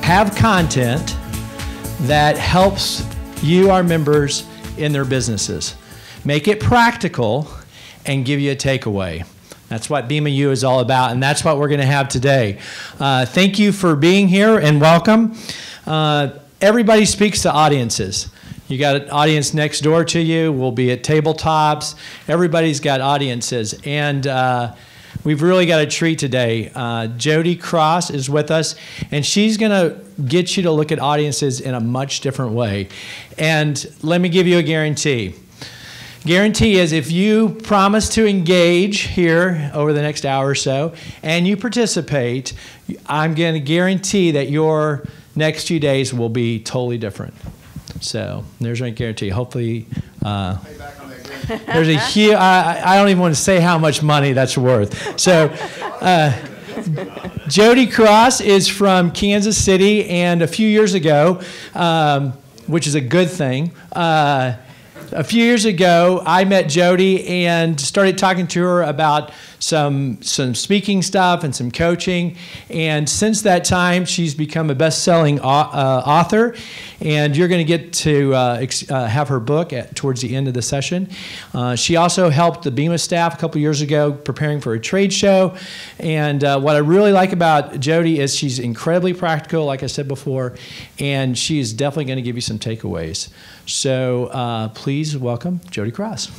have content that helps you, our members, in their businesses. Make it practical and give you a takeaway. That's what BEMA U is all about, and that's what we're going to have today. Thank you for being here, and welcome. Everybody speaks to audiences. You got an audience next door to you. We'll be at tabletops. Everybody's got audiences, and we've really got a treat today. Jody Cross is with us, and she's going to get you to look at audiences in a much different way. And let me give you a guarantee. Guarantee is if you promise to engage here over the next hour or so and you participate, I'm going to guarantee that your next few days will be totally different. So there's my guarantee. Hopefully, there's a huge, I don't even want to say how much money that's worth. So Jody Cross is from Kansas City, and a few years ago, which is a good thing, a few years ago, I met Jody and started talking to her about some speaking stuff and some coaching. And since that time, she's become a best-selling author. And you're going to get to have her book towards the end of the session. She also helped the BEMA staff a couple years ago preparing for a trade show. And what I really like about Jody is she's incredibly practical, like I said before, and she is definitely going to give you some takeaways. So please welcome Jody Cross.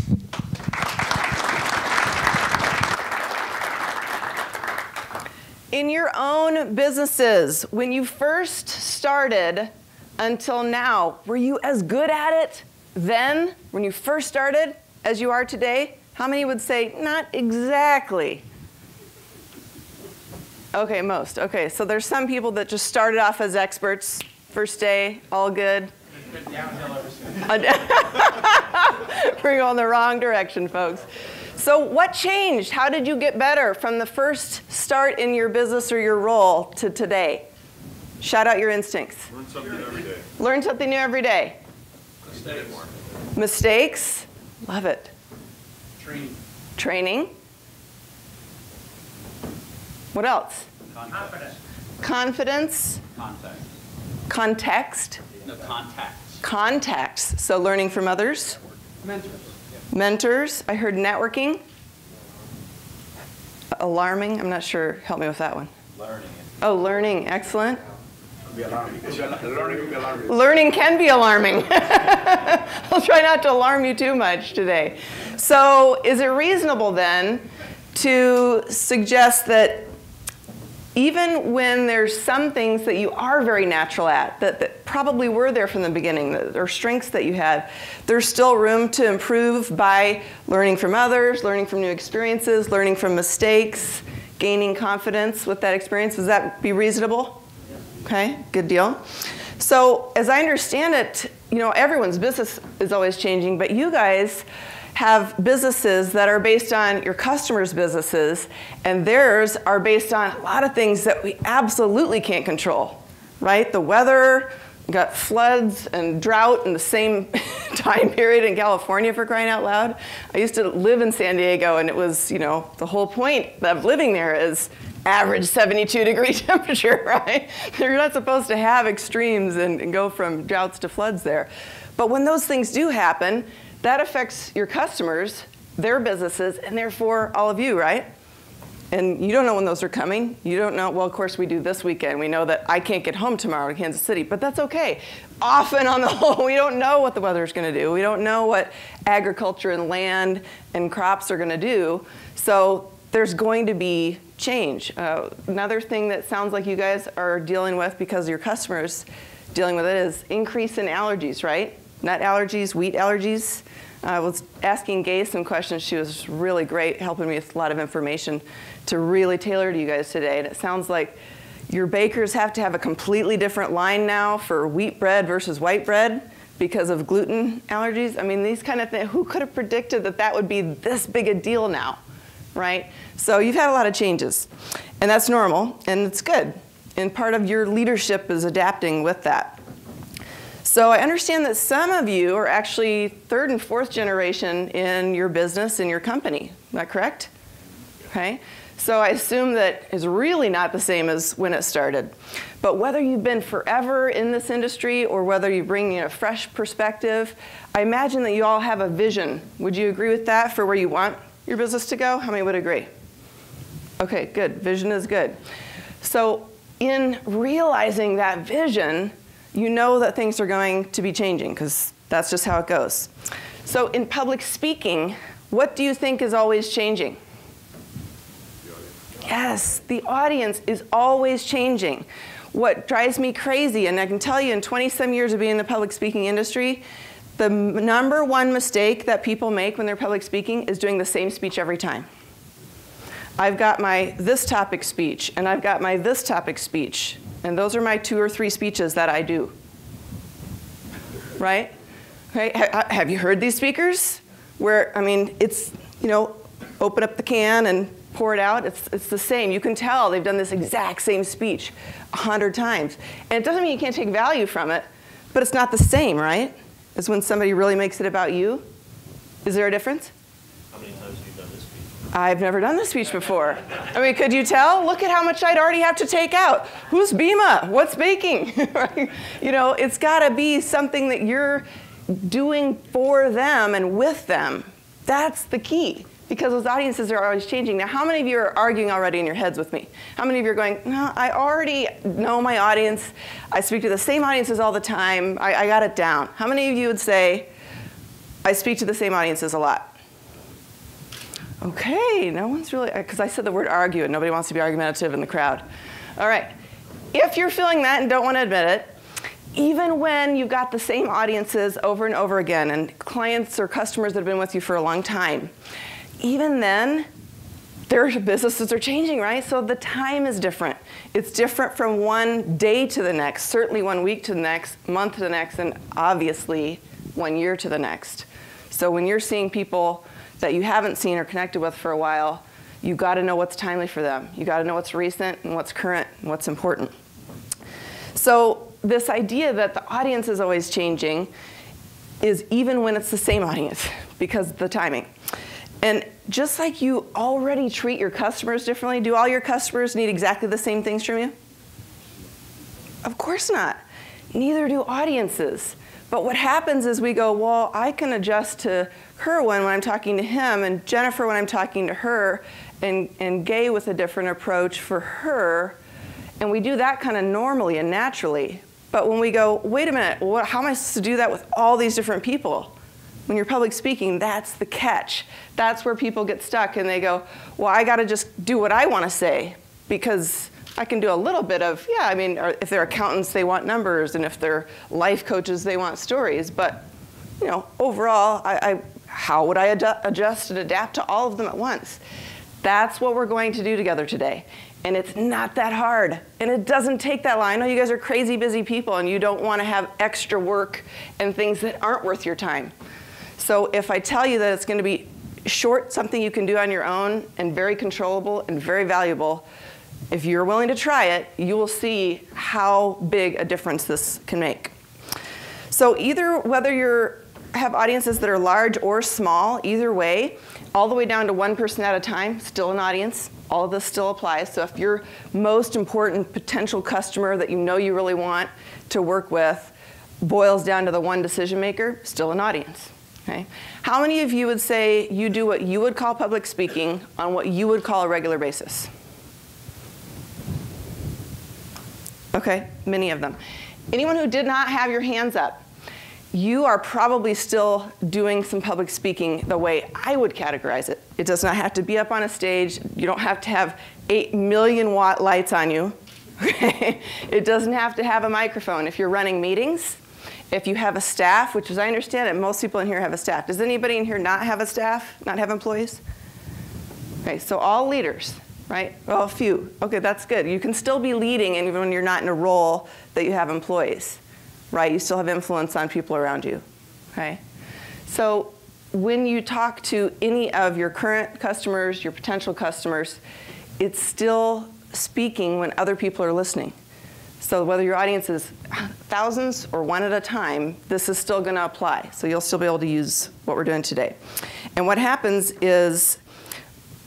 In your own businesses, when you first started until now, were you as good at it then, when you first started, as you are today? How many would say, not exactly? Okay, most. Okay, so there's some people that just started off as experts, first day, all good. We're going the wrong direction, folks. So what changed? How did you get better from the first start in your business or your role to today? Shout out your instincts. Learn something new every day. Learn something new every day. Mistakes. Mistakes. Love it. Training. Training. What else? Confidence. Confidence. Context. Context. No, contacts. Contacts. So learning from others. Mentors. Mentors. I heard networking. Alarming. I'm not sure. Help me with that one. Learning. Oh, learning. Excellent. Learning can be alarming. Learning can be alarming. I'll try not to alarm you too much today. So is it reasonable then to suggest that even when there's some things that you are very natural at, that probably were there from the beginning, or strengths that you had, there's still room to improve by learning from others, learning from new experiences, learning from mistakes, gaining confidence with that experience? Would that be reasonable? Okay, good deal. So as I understand it, you know, everyone's business is always changing, but you guys have businesses that are based on your customers' businesses, and theirs are based on a lot of things that we absolutely can't control, right? The weather, we got floods and drought in the same time period in California, for crying out loud. I used to live in San Diego, and it was, you know, the whole point of living there is average 72-degree temperature, right? You're not supposed to have extremes and go from droughts to floods there. But when those things do happen, that affects your customers, their businesses, and therefore all of you, right? And you don't know when those are coming. You don't know, well, of course we do this weekend. We know that I can't get home tomorrow to Kansas City, but that's okay. Often on the whole, we don't know what the weather's gonna do. We don't know what agriculture and land and crops are gonna do. So there's going to be change. Another thing that sounds like you guys are dealing with because of your customers dealing with it is increase in allergies, right? Nut allergies, wheat allergies. I was asking Gay some questions. She was really great, helping me with a lot of information to really tailor to you guys today. And it sounds like your bakers have to have a completely different line now for wheat bread versus white bread because of gluten allergies. I mean, these kind of things, who could have predicted that that would be this big a deal now, right? So you've had a lot of changes, and that's normal, and it's good. And part of your leadership is adapting with that. So I understand that some of you are actually third and fourth generation in your business, in your company. Is that correct? Okay. So I assume that is really not the same as when it started. But whether you've been forever in this industry or whether you bring in a fresh perspective, I imagine that you all have a vision. Would you agree with that for where you want your business to go? How many would agree? Okay, good. Vision is good. So in realizing that vision, you know that things are going to be changing because that's just how it goes. So in public speaking, what do you think is always changing? Yes, the audience is always changing. What drives me crazy, and I can tell you in 20-some years of being in the public speaking industry, the #1 mistake that people make when they're public speaking is doing the same speech every time. I've got my this topic speech, and I've got my this topic speech, and those are my 2 or 3 speeches that I do. Right? Right? Have you heard these speakers? Where, I mean, it's, you know, open up the can and pour it out. It's the same. You can tell they've done this exact same speech 100 times. And it doesn't mean you can't take value from it, but it's not the same, right? As when somebody really makes it about you. Is there a difference? How many times have you done this speech? I've never done this speech before. I mean, could you tell? Look at how much I'd already have to take out. Who's BEMA? What's baking? Right? You know, it's got to be something that you're doing for them and with them. That's the key. Because those audiences are always changing. Now, how many of you are arguing already in your heads with me? How many of you are going, no, I already know my audience. I speak to the same audiences all the time. I got it down. How many of you would say, I speak to the same audiences a lot? Okay, no one's really, because I said the word argue and nobody wants to be argumentative in the crowd. All right, if you're feeling that and don't want to admit it, even when you've got the same audiences over and over again and clients or customers that have been with you for a long time, even then, their businesses are changing, right? So the time is different. It's different from one day to the next, certainly 1 week to the next, month to the next, and obviously 1 year to the next. So when you're seeing people that you haven't seen or connected with for a while, you got to know what's timely for them. You got to know what's recent and what's current and what's important. So this idea that the audience is always changing is even when it's the same audience because of the timing. And just like you already treat your customers differently, do all your customers need exactly the same things from you? Of course not. Neither do audiences. But what happens is we go, well, I can adjust to her when I'm talking to him, and Jennifer when I'm talking to her, and Gay with a different approach for her. And we do that kind of normally and naturally. But when we go, wait a minute, how am I supposed to do that with all these different people? When you're public speaking, that's the catch. That's where people get stuck and they go, well, I got to just do what I want to say because I can do a little bit of, yeah, I mean, if they're accountants, they want numbers, and if they're life coaches, they want stories. But, you know, overall, how would I adjust and adapt to all of them at once? That's what we're going to do together today. And it's not that hard. And it doesn't take that long. I know you guys are crazy busy people and you don't want to have extra work and things that aren't worth your time. So if I tell you that it's going to be short, something you can do on your own, and very controllable and very valuable, if you're willing to try it, you will see how big a difference this can make. So either whether you have audiences that are large or small, either way, all the way down to 1 person at a time, still an audience, all of this still applies. So if your most important potential customer that you know you really want to work with boils down to the one decision maker, still an audience. Okay. How many of you would say you do what you would call public speaking on what you would call a regular basis? Okay, many of them. Anyone who did not have your hands up, you are probably still doing some public speaking the way I would categorize it. It does not have to be up on a stage. You don't have to have 8 million watt lights on you. Okay? It doesn't have to have a microphone. If you're running meetings, if you have a staff, which as I understand it, most people in here have a staff. Does anybody in here not have a staff, not have employees? Okay, so all leaders, right? Well, a few. Okay, that's good. You can still be leading even when you're not in a role that you have employees, right? You still have influence on people around you, okay? So when you talk to any of your current customers, your potential customers, it's still speaking when other people are listening. So whether your audience is thousands or 1 at a time, this is still going to apply. So you'll still be able to use what we're doing today. And what happens is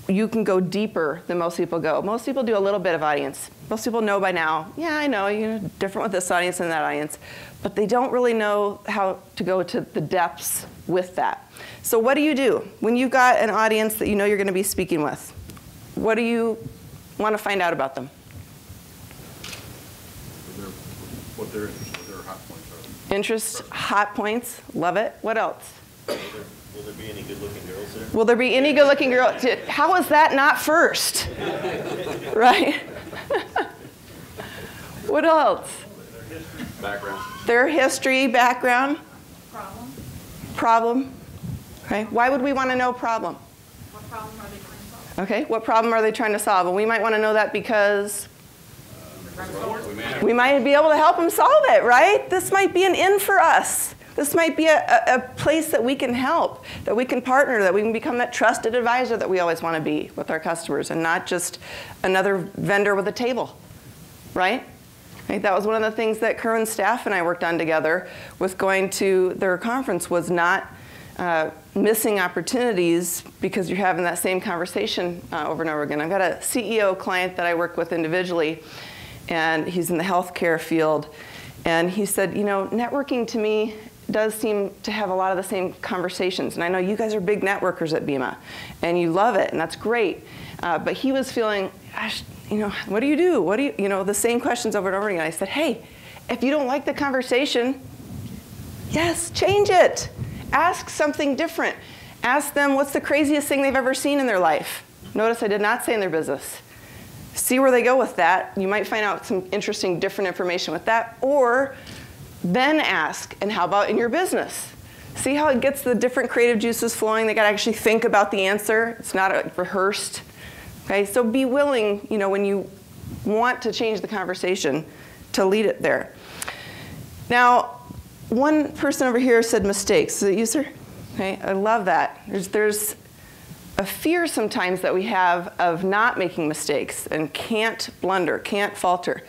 you can go deeper than most people go. Most people do a little bit of audience. Most people know by now, yeah, I know, you're different with this audience and that audience, but they don't really know how to go to the depths with that. So what do? When you've got an audience that you know you're going to be speaking with, what do you want to find out about them? What their interests, what their hot points are. Interests, hot points, love it. What else? Will there be any good-looking girls there? Will there be any good-looking girls? How is that not first? Right? What else? Background. Their history, background. Problem. Okay. Why would we want to know problem? What problem are they trying to solve? Okay. What problem are they trying to solve? And we might want to know that because we might be able to help them solve it, right? This might be an in for us. This might be a place that we can help, that we can partner, that we can become that trusted advisor that we always want to be with our customers and not just another vendor with a table, right? Right? That was one of the things that Kerwin's staff and I worked on together with going to their conference, was not missing opportunities because you're having that same conversation over and over again. I've got a CEO client that I work with individually, and he's in the healthcare field. And he said, you know, networking to me does seem to have a lot of the same conversations. And I know you guys are big networkers at BEMA, and you love it, and that's great. But he was feeling, gosh, you know, what do you do? What do you know, the same questions over and over again. I said, hey, if you don't like the conversation, yes, change it. Ask something different. Ask them what's the craziest thing they've ever seen in their life. Notice I did not say in their business. See where they go with that. You might find out some interesting, different information with that. Or then ask, and how about in your business? See how it gets the different creative juices flowing? They got to actually think about the answer. It's not rehearsed. Okay, so be willing, you know, when you want to change the conversation, to lead it there. Now, one person over here said mistakes. Is it you, sir? Okay, I love that. There's a fear sometimes that we have of not making mistakes and can't blunder, can't falter.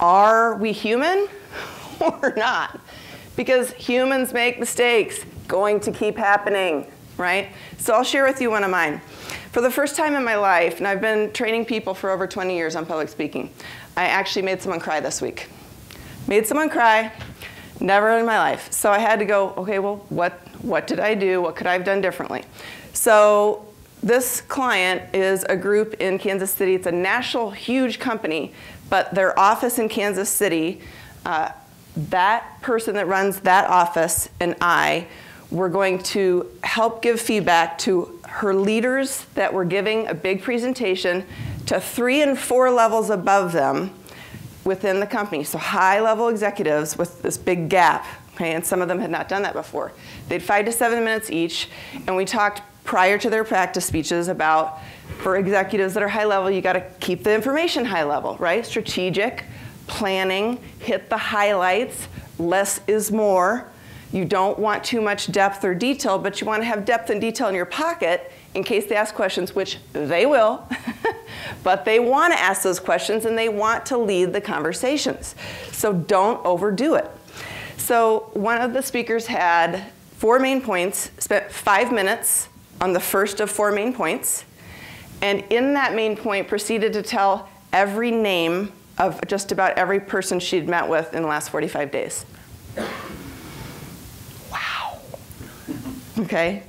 Are we human or not? Because humans make mistakes, going to keep happening, right? So I'll share with you one of mine. For the first time in my life, and I've been training people for over 20 years on public speaking, I actually made someone cry this week. Made someone cry, never in my life. So I had to go, okay, well, what did I do? What could I have done differently? So this client is a group in Kansas City. It's a national, huge company, but their office in Kansas City, that person that runs that office and I were going to help give feedback to her leaders that were giving a big presentation to 3 and 4 levels above them within the company. So high-level executives with this big gap, okay, and some of them had not done that before. They had 5 to 7 minutes each, and we talked prior to their practice speeches about, for executives that are high level, you got to keep the information high level, right? Strategic, planning, hit the highlights, less is more. You don't want too much depth or detail, but you want to have depth and detail in your pocket in case they ask questions, which they will, but they want to ask those questions and they want to lead the conversations. So don't overdo it. So one of the speakers had 4 main points, spent 5 minutes on the first of 4 main points, and in that main point proceeded to tell every name of just about every person she'd met with in the last 45 days. Wow. Okay,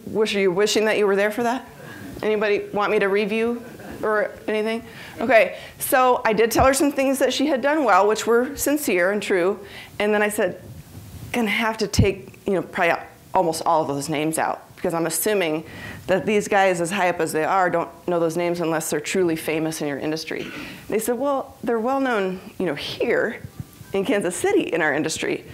were you wishing that you were there for that? Anybody want me to review or anything? Okay, so I did tell her some things that she had done well, which were sincere and true, and then I said, gonna have to take, you know, probably almost all of those names out, because I'm assuming that these guys, as high up as they are, don't know those names unless they're truly famous in your industry. They said, well, they're well known, you know, here in Kansas City in our industry,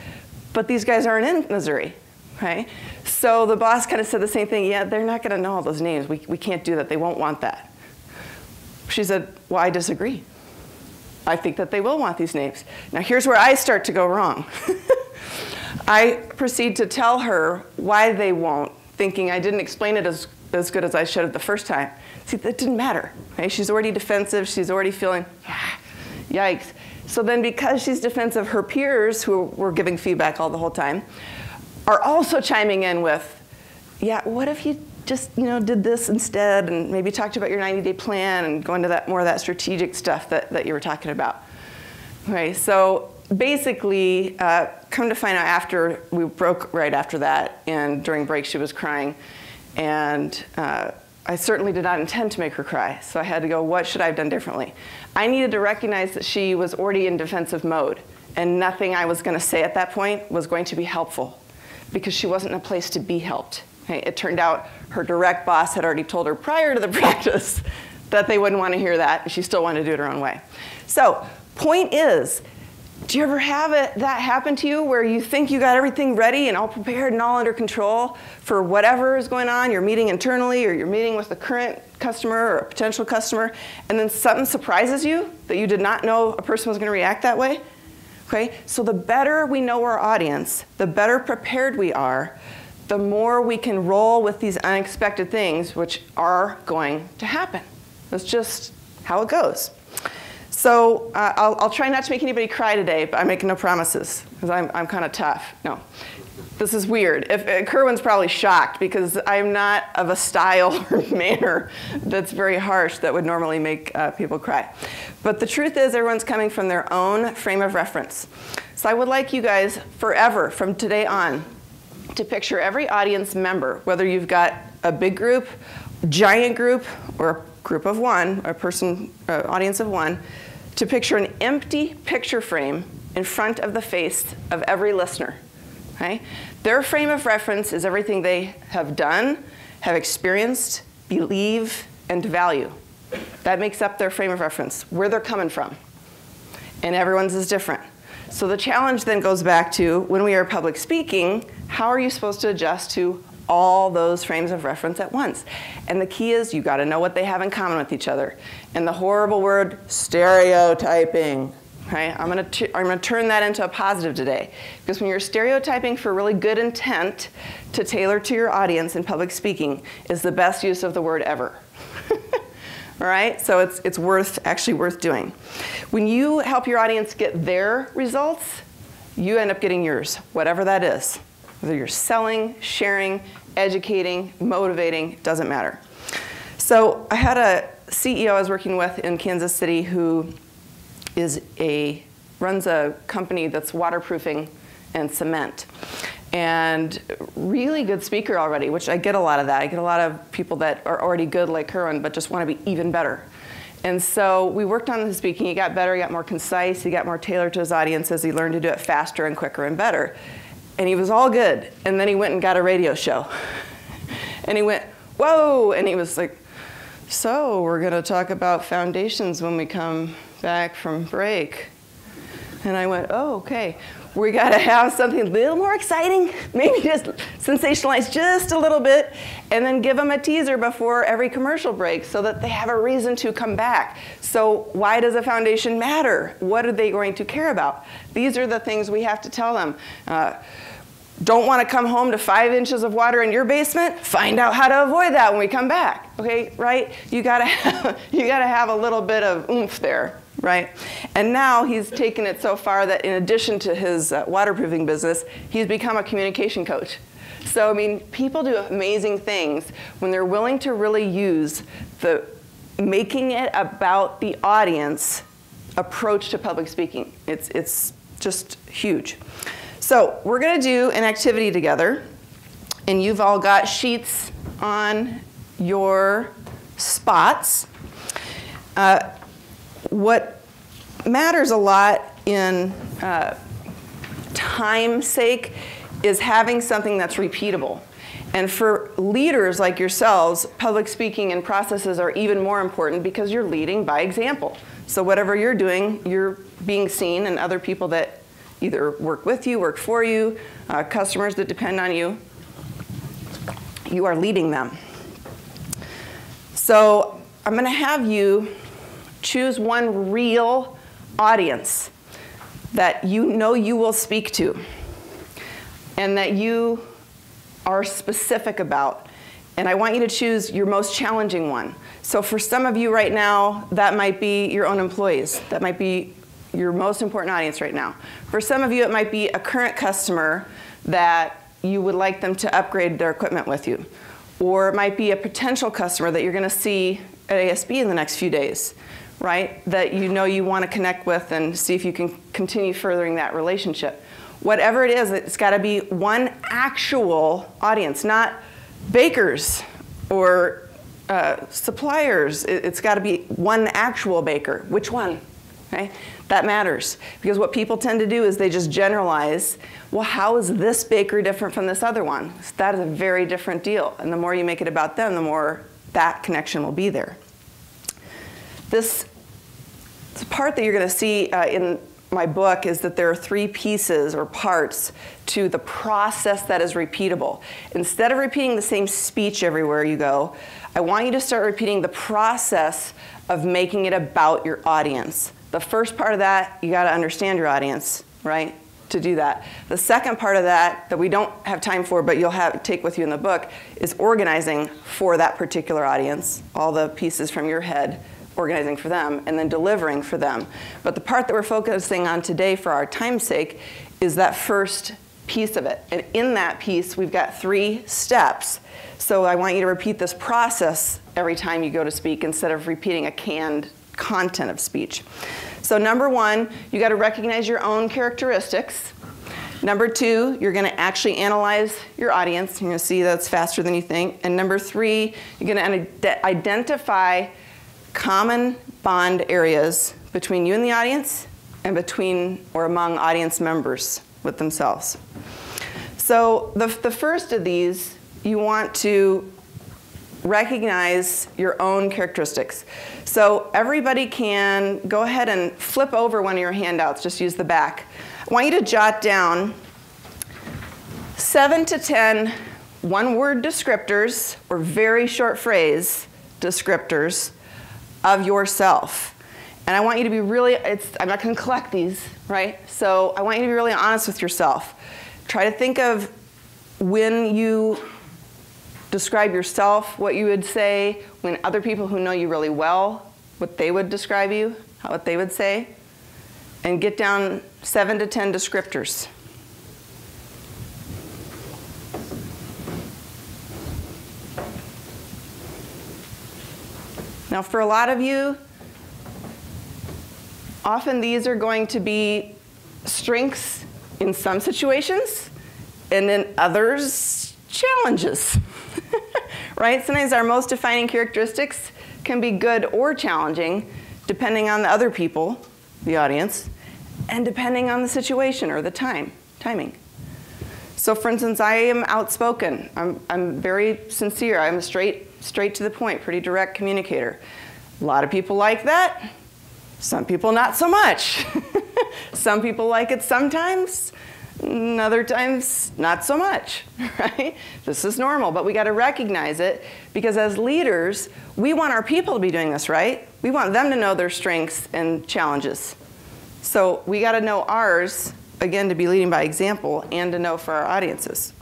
but these guys aren't in Missouri, okay? So the boss kind of said the same thing. Yeah, they're not going to know all those names. We can't do that. They won't want that. She said, well, I disagree. I think that they will want these names. Now here's where I start to go wrong. I proceed to tell her why they won't, thinking I didn't explain it as good as I should have the first time. See, that didn't matter. Okay? She's already defensive. She's already feeling, yikes. So then because she's defensive, her peers, who were giving feedback all the whole time, are also chiming in with, yeah, what if you just, did this instead, and maybe talked about your 90-day plan and go into that more of that strategic stuff that you were talking about. Okay, so basically, come to find out after we broke right after that, and during break she was crying, and I certainly did not intend to make her cry, so I had to go, what should I have done differently? I needed to recognize that she was already in defensive mode, and nothing I was going to say at that point was going to be helpful, because she wasn't in a place to be helped. Okay, it turned out her direct boss had already told her prior to the practice that they wouldn't want to hear that, and she still wanted to do it her own way. So, point is, do you ever have that happen to you where you think you got everything ready and all prepared and all under control for whatever is going on, you're meeting internally or you're meeting with a current customer or a potential customer, and then something surprises you that you did not know a person was going to react that way? Okay, so the better we know our audience, the better prepared we are, the more we can roll with these unexpected things which are going to happen. That's just how it goes. So I'll try not to make anybody cry today, but I'm making no promises because I'm kind of tough. No, this is weird. Kerwin's probably shocked because I'm not of a style or manner that's very harsh that would normally make people cry. But the truth is everyone's coming from their own frame of reference. So I would like you guys forever, from today on, to picture every audience member, whether you've got a big group, giant group, or a group of one, a person, audience of one, to picture an empty picture frame in front of the face of every listener. Okay? Their frame of reference is everything they have done, have experienced, believe, and value. That makes up their frame of reference, where they're coming from. And everyone's is different. So the challenge then goes back to, when we are public speaking, how are you supposed to adjust to all those frames of reference at once? And the key is you got to know what they have in common with each other. And the horrible word, stereotyping. Okay? I'm going to turn that into a positive today. Because when you're stereotyping for really good intent to tailor to your audience in public speaking is the best use of the word ever. All right? So it's actually worth doing. When you help your audience get their results, you end up getting yours, whatever that is. Whether you're selling, sharing, educating, motivating, doesn't matter. So I had a CEO I was working with in Kansas City who runs a company that's waterproofing and cement. And really good speaker already, which I get a lot of that. I get a lot of people that are already good like Kerwin, but just want to be even better. And so we worked on his speaking. He got better, he got more concise, he got more tailored to his audience as he learned to do it faster and quicker and better. And he was all good. And then he went and got a radio show. And he went, whoa, and he was like, so we're going to talk about foundations when we come back from break. And I went, oh, okay. We got to have something a little more exciting, maybe just sensationalize just a little bit, and then give them a teaser before every commercial break so that they have a reason to come back. So why does a foundation matter? What are they going to care about? These are the things we have to tell them. Don't want to come home to 5 inches of water in your basement? Find out how to avoid that when we come back. Okay, right? You gotta have a little bit of oomph there, right? And now he's taken it so far that in addition to his waterproofing business, he's become a communication coach. So I mean, people do amazing things when they're willing to really use the making it about the audience approach to public speaking. It's just huge. So we're going to do an activity together, and you've all got sheets on your spots. What matters a lot in time's sake is having something that's repeatable. And for leaders like yourselves, public speaking and processes are even more important because you're leading by example. So whatever you're doing, you're being seen, and other people that either work with you, work for you, customers that depend on you, you are leading them. So I'm going to have you choose one real audience that you know you will speak to and that you are specific about. And I want you to choose your most challenging one. So for some of you right now, that might be your own employees. That might be your most important audience right now. For some of you, it might be a current customer that you would like them to upgrade their equipment with you. Or it might be a potential customer that you're going to see at ASB in the next few days, right? That you know you want to connect with and see if you can continue furthering that relationship. Whatever it is, it's got to be one actual audience, not bakers or suppliers. It's got to be one actual baker. Which one? Okay? That matters, because what people tend to do is they just generalize, well, how is this baker different from this other one? That is a very different deal, and the more you make it about them, the more that connection will be there. This part that you're going to see in my book is that there are 3 pieces or parts to the process that is repeatable. Instead of repeating the same speech everywhere you go, I want you to start repeating the process of making it about your audience. The first part of that, you got to understand your audience, right, to do that. The second part of that we don't have time for, but you'll take with you in the book, is organizing for that particular audience, all the pieces from your head, organizing for them, and then delivering for them. But the part that we're focusing on today for our time's sake is that first piece of it. And in that piece, we've got 3 steps. So I want you to repeat this process every time you go to speak instead of repeating a canned content of speech. So number 1, you got to recognize your own characteristics. Number 2, you're going to actually analyze your audience. You're going to see that's faster than you think. And number 3, you're going to identify common bond areas between you and the audience and between or among audience members with themselves. So the first of these, you want to recognize your own characteristics. So everybody can go ahead and flip over one of your handouts, just use the back. I want you to jot down 7 to 10 one-word descriptors or very short phrase descriptors of yourself. And I want you to be really, I'm not going to collect these, right? So I want you to be really honest with yourself. Try to think of when you describe yourself, what you would say, when other people who know you really well, what they would describe you, what they would say, and get down 7 to 10 descriptors. Now, for a lot of you, often these are going to be strengths in some situations, and in others, challenges. Right? Sometimes our most defining characteristics can be good or challenging, depending on the other people, the audience, and depending on the situation or the timing. So for instance, I am outspoken. I'm very sincere. I'm a straight to the point, pretty direct communicator. A lot of people like that. Some people not so much. Some people like it sometimes, and other times not so much, right? This is normal, but we got to recognize it, because as leaders, we want our people to be doing this, right? We want them to know their strengths and challenges. So we got to know ours, again, to be leading by example, and to know for our audiences.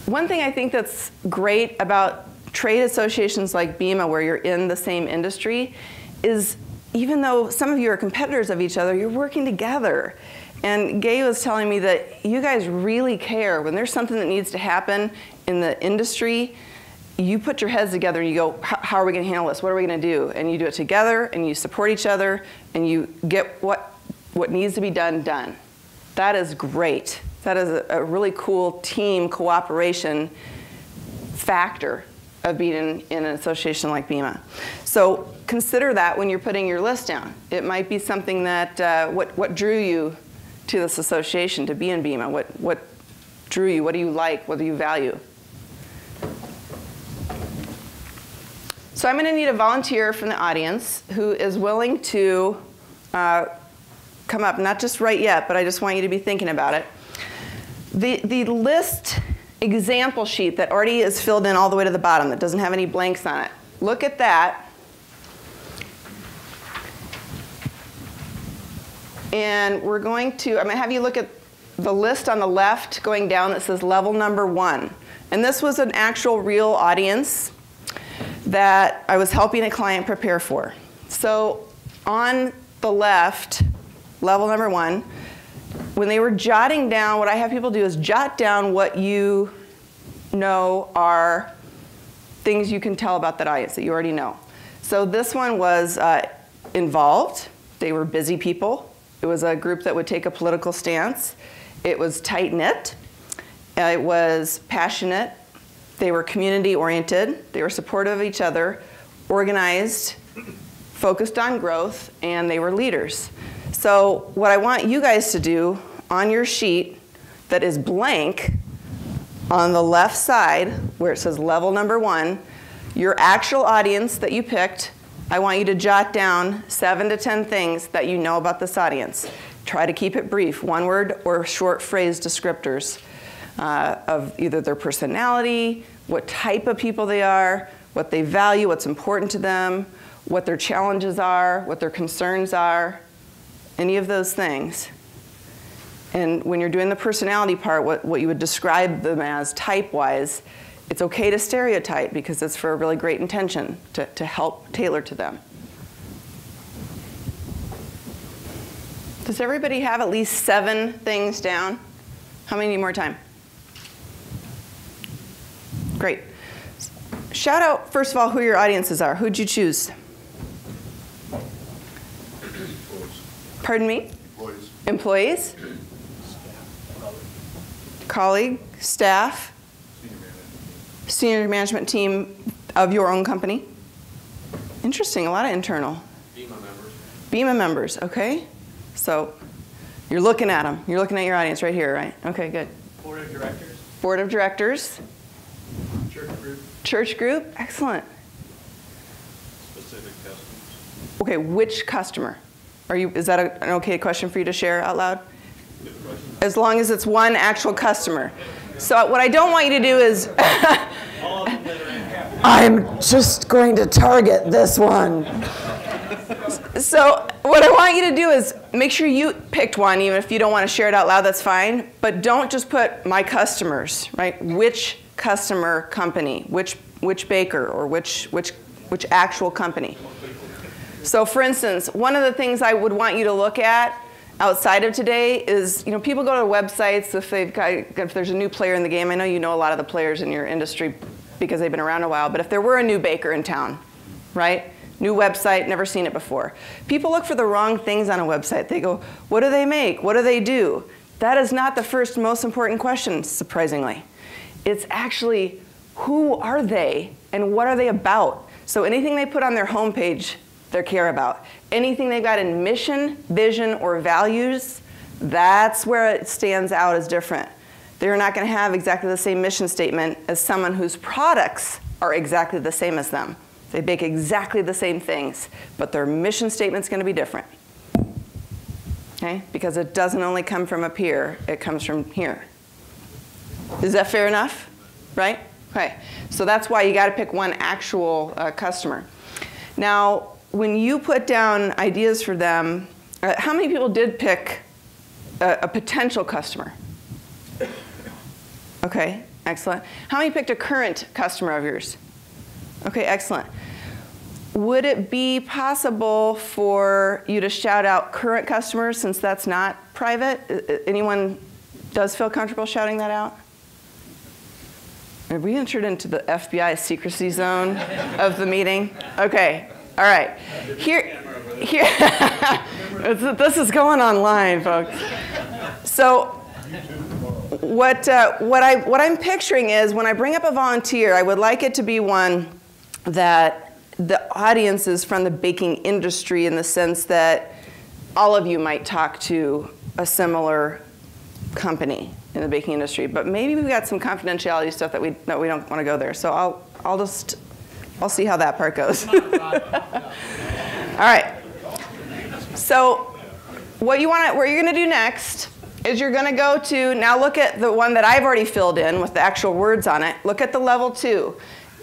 One thing I think that's great about trade associations like BEMA, where you're in the same industry, is even though some of you are competitors of each other, you're working together. And Gay was telling me that you guys really care. When there's something that needs to happen in the industry, you put your heads together and you go, how are we going to handle this? What are we going to do? And you do it together, and you support each other, and you get what needs to be done. That is great. That is a really cool team cooperation factor of being in an association like BEMA. So consider that when you're putting your list down. It might be something that, what drew you to this association, to be in BEMA? What drew you? What do you like? What do you value? So I'm going to need a volunteer from the audience who is willing to come up, not just right yet, but I just want you to be thinking about it. The list example sheet that already is filled in all the way to the bottom, that doesn't have any blanks on it. Look at that. And I'm going to have you look at the list on the left going down that says level number 1. And this was an actual real audience that I was helping a client prepare for. So on the left, level number 1, when they were jotting down, what I have people do is jot down what you know are things you can tell about that audience that you already know. So this one was involved. They were busy people. It was a group that would take a political stance. It was tight-knit. It was passionate. They were community-oriented. They were supportive of each other, organized, focused on growth, and they were leaders. So what I want you guys to do on your sheet that is blank, on the left side where it says level number 1, your actual audience that you picked, I want you to jot down 7 to 10 things that you know about this audience. Try to keep it brief, one word or short phrase descriptors of either their personality, what type of people they are, what they value, what's important to them, what their challenges are, what their concerns are, any of those things. And when you're doing the personality part, what you would describe them as type-wise, it's okay to stereotype because it's for a really great intention to help tailor to them. Does everybody have at least 7 things down? How many need more time? Great. Shout out, first of all, who your audiences are. Who'd you choose? Pardon me? Employees. Employees? Colleague, staff, senior management team of your own company. Interesting, a lot of internal. BEMA members. BEMA members, okay. So you're looking at them. You're looking at your audience right here, right? Okay, good. Board of directors. Board of directors. Church group. Church group, excellent. Specific customers. Okay, which customer? Is that an okay question for you to share out loud? As long as it's one actual customer. So what I don't want you to do is, I'm just going to target this one. So what I want you to do is make sure you picked one, even if you don't want to share it out loud, that's fine. But don't just put my customers, right? Which customer company, which baker, or which actual company. So for instance, one of the things I would want you to look at outside of today is, people go to websites if there's a new player in the game. I know you know a lot of the players in your industry because they've been around a while, but if there were a new baker in town, right? New website, never seen it before. People look for the wrong things on a website. They go, what do they make? What do they do? That is not the first most important question, surprisingly. It's actually, who are they and what are they about? So anything they put on their homepage, they care about. Anything they've got in mission, vision, or values, that's where it stands out as different. They're not going to have exactly the same mission statement as someone whose products are exactly the same as them. They bake exactly the same things, but their mission statement's going to be different. Okay? Because it doesn't only come from up here, it comes from here. Is that fair enough? Right? Okay. So that's why you got to pick one actual customer. Now, when you put down ideas for them, how many people did pick a potential customer? Okay, excellent. How many picked a current customer of yours? Okay, excellent. Would it be possible for you to shout out current customers since that's not private? Anyone does feel comfortable shouting that out? Have we entered into the FBI secrecy zone of the meeting? Okay, all right. Here, this is going online, folks. So what I'm picturing is when I bring up a volunteer, I would like it to be one that the audience is from the baking industry in the sense that all of you might talk to a similar company in the baking industry, but maybe we've got some confidentiality stuff that we don't want to go there. So I'll see how that part goes. All right. So what you're going to do next is you're going to go to, now look at the one that I've already filled in with the actual words on it. Look at the level 2.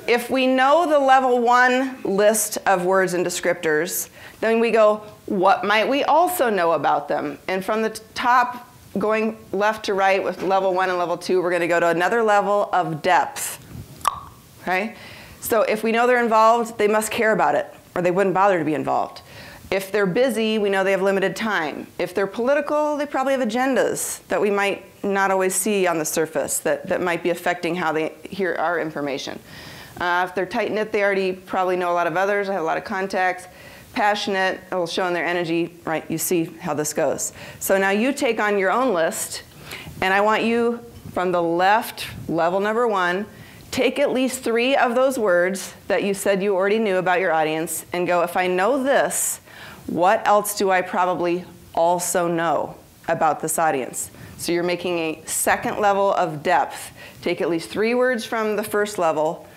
If we know the level 1 list of words and descriptors, then we go, what might we also know about them? And from the top, going left to right with level 1 and level 2, we're going to go to another level of depth. Okay? So if we know they're involved, they must care about it, or they wouldn't bother to be involved. If they're busy, we know they have limited time. If they're political, they probably have agendas that we might not always see on the surface that might be affecting how they hear our information. If they're tight-knit, they already probably know a lot of others, have a lot of contacts. Passionate, it will show in their energy, right? You see how this goes. So now you take on your own list, and I want you, from the left, level number 1, take at least 3 of those words that you said you already knew about your audience and go, if I know this, what else do I probably also know about this audience? So you're making a second level of depth. Take at least 3 words from the first level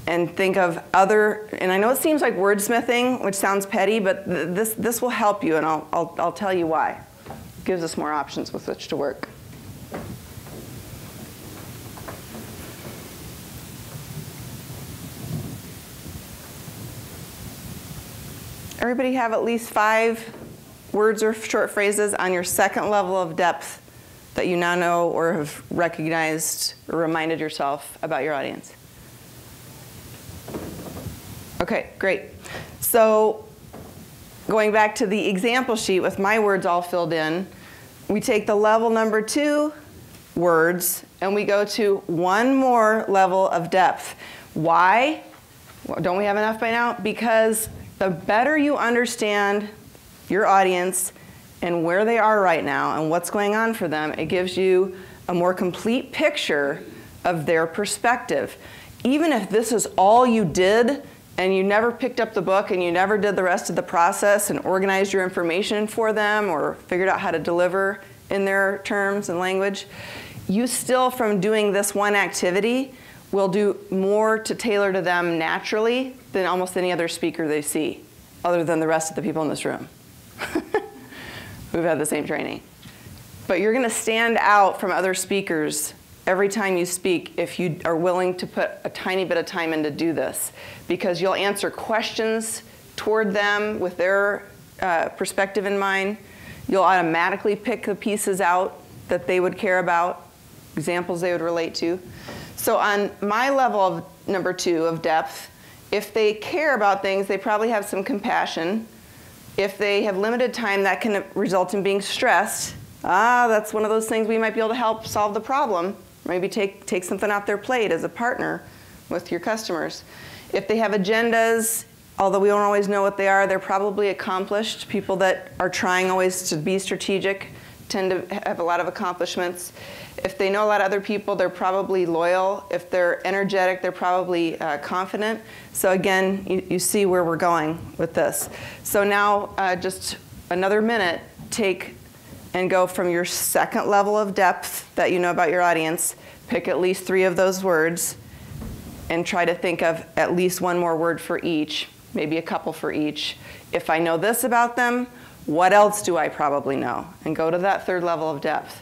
and think of other, and I know it seems like wordsmithing, which sounds petty, but this will help you, and I'll tell you why. It gives us more options with which to work. Everybody have at least 5 words or short phrases on your second level of depth that you now know or have recognized or reminded yourself about your audience? Okay, great. So going back to the example sheet with my words all filled in, we take the level number 2 words and we go to 1 more level of depth. Why? Well, don't we have enough by now? Because the better you understand your audience and where they are right now and what's going on for them, it gives you a more complete picture of their perspective. Even if this is all you did and you never picked up the book and you never did the rest of the process and organized your information for them or figured out how to deliver in their terms and language, you still, from doing this one activity, will do more to tailor to them naturally than almost any other speaker they see, other than the rest of the people in this room who've had the same training. But you're going to stand out from other speakers every time you speak if you are willing to put a tiny bit of time in to do this, because you'll answer questions toward them with their perspective in mind. You'll automatically pick the pieces out that they would care about, examples they would relate to. So on my level of number 2 of depth, if they care about things, they probably have some compassion. If they have limited time, that can result in being stressed. That's one of those things we might be able to help solve the problem. Maybe take something off their plate as a partner with your customers. If they have agendas, although we don't always know what they are, they're probably accomplished. People that are trying always to be strategic tend to have a lot of accomplishments. If they know a lot of other people, they're probably loyal. If they're energetic, they're probably confident. So again, you see where we're going with this. So now just another minute, take and go from your second level of depth that you know about your audience, pick at least 3 of those words, and try to think of at least 1 more word for each, maybe a couple for each. If I know this about them, what else do I probably know? And go to that 3rd level of depth.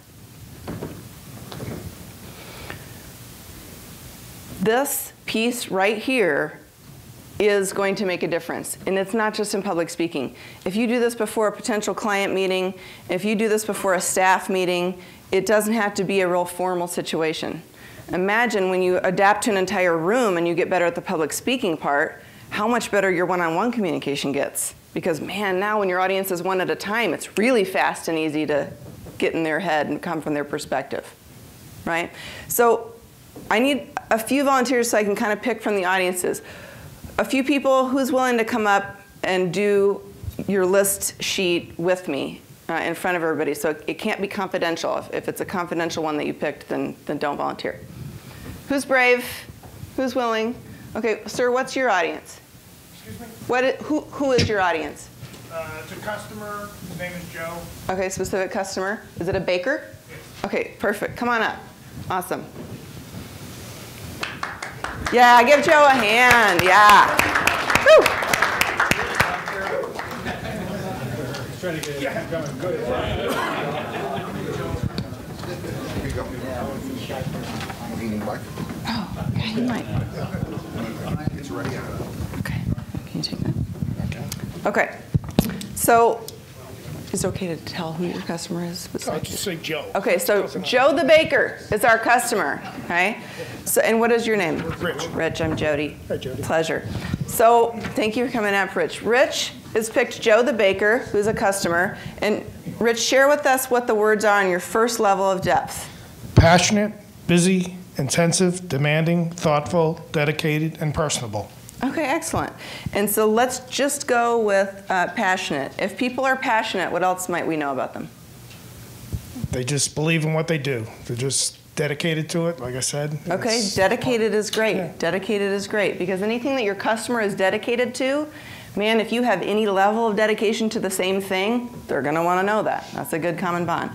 This piece right here is going to make a difference. And it's not just in public speaking. If you do this before a potential client meeting, if you do this before a staff meeting, it doesn't have to be a real formal situation. Imagine when you adapt to an entire room and you get better at the public speaking part, how much better your one-on-one communication gets. Because man, now when your audience is 1 at a time, it's really fast and easy to get in their head and come from their perspective, right? So I need a few volunteers so I can kind of pick from the audiences. A few people who's willing to come up and do your list sheet with me in front of everybody. So it can't be confidential. If it's a confidential one that you picked, then don't volunteer. Who's brave? Who's willing? Okay, sir, what's your audience? Excuse me? Who is your audience? It's a customer. His name is Joe. Okay, specific customer. Is it a baker? Yes. Okay, perfect. Come on up. Awesome. Yeah, give Joe a hand. Yeah. Woo. Trying to get it going good. Oh, okay, you might. It's ready. Okay, can you take that? Okay, so is it okay to tell who your customer is? I'll just say Joe. Okay, so Joe the baker is our customer, okay? So, and what is your name? Rich. Rich, I'm Jody. Hi, Jody. Pleasure. So thank you for coming up, Rich. Rich has picked Joe the baker, who's a customer. And Rich, share with us what the words are on your first level of depth. Passionate, busy, intensive, demanding, thoughtful, dedicated, and personable. Okay, excellent. And so let's just go with passionate. If people are passionate, what else might we know about them? They just believe in what they do. They're just dedicated to it, like I said. Okay, dedicated is great. Yeah. Dedicated is great, because anything that your customer is dedicated to, man, if you have any level of dedication to the same thing, they're going to want to know that. That's a good common bond.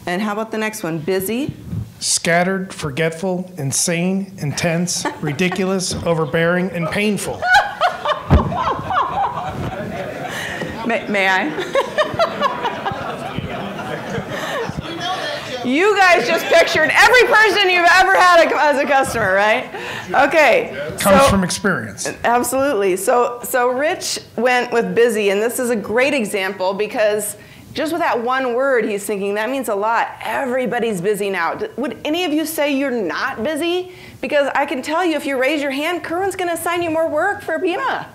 And how about the next one? Busy. Scattered, forgetful, insane, intense, ridiculous, overbearing, and painful. May I? You guys just pictured every person you've ever had as a customer, right? Okay. Comes from experience. Absolutely. So Rich went with busy, and this is a great example because just with that one word, he's thinking that means a lot. Everybody's busy now. Would any of you say you're not busy? Because I can tell you, if you raise your hand, Kerwin's going to assign you more work for BEMA,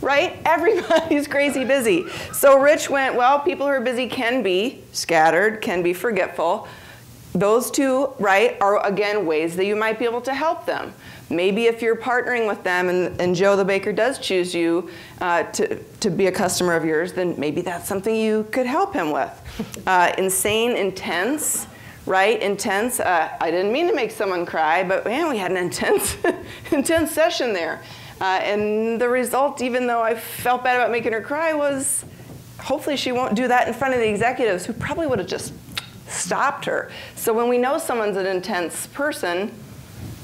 right? Everybody's crazy busy. So Rich went, well, people who are busy can be scattered, can be forgetful. Those two, right, are, again, ways that you might be able to help them. Maybe if you're partnering with them and Joe the baker does choose you to be a customer of yours, then maybe that's something you could help him with. Insane, intense, right? Intense. I didn't mean to make someone cry, but man, we had an intense, intense session there. And the result, even though I felt bad about making her cry, was hopefully she won't do that in front of the executives, who probably would have just stopped her. So when we know someone's an intense person,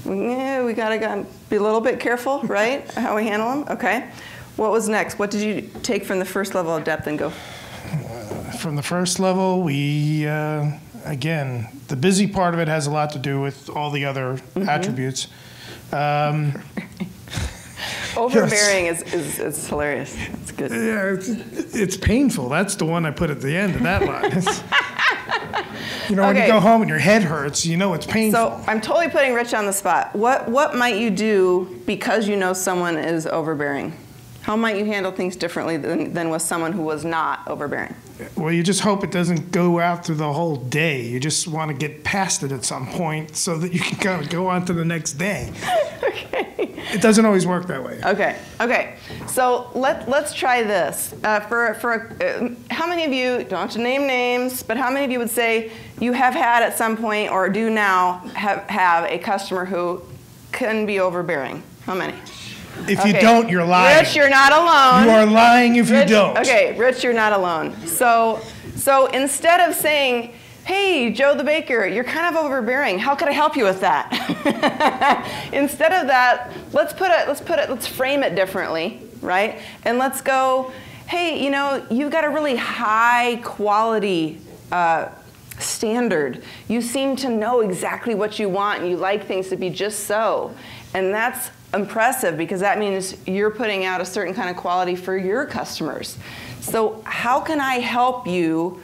we gotta be a little bit careful, right? How we handle them. Okay. What was next? What did you take from the first level of depth and go? From the first level, we again, the busy part of it has a lot to do with all the other attributes. Overbearing is hilarious. It's good. Yeah, it's painful. That's the one I put at the end of that line. You know, when you go home and your head hurts, you know it's painful. So I'm totally putting Rich on the spot. What might you do because you know someone is overbearing? How might you handle things differently than with someone who was not overbearing? Well, you just hope it doesn't go out through the whole day. You just want to get past it at some point so that you can kind of go on to the next day. Okay. It doesn't always work that way. Okay. Okay. So let's try this. How many of you, don't have to name names, but how many of you would say you have had at some point or do now have a customer who can be overbearing? How many? If you don't, you're lying. Rich, you're not alone. You are lying if you don't. Okay, Rich, you're not alone. So instead of saying, hey, Joe the baker, you're kind of overbearing. How could I help you with that? Instead of that, let's frame it differently, right? And let's go, hey, you know, you've got a really high quality standard. You seem to know exactly what you want, and you like things to be just so. And that's impressive, because that means you're putting out a certain kind of quality for your customers. So how can I help you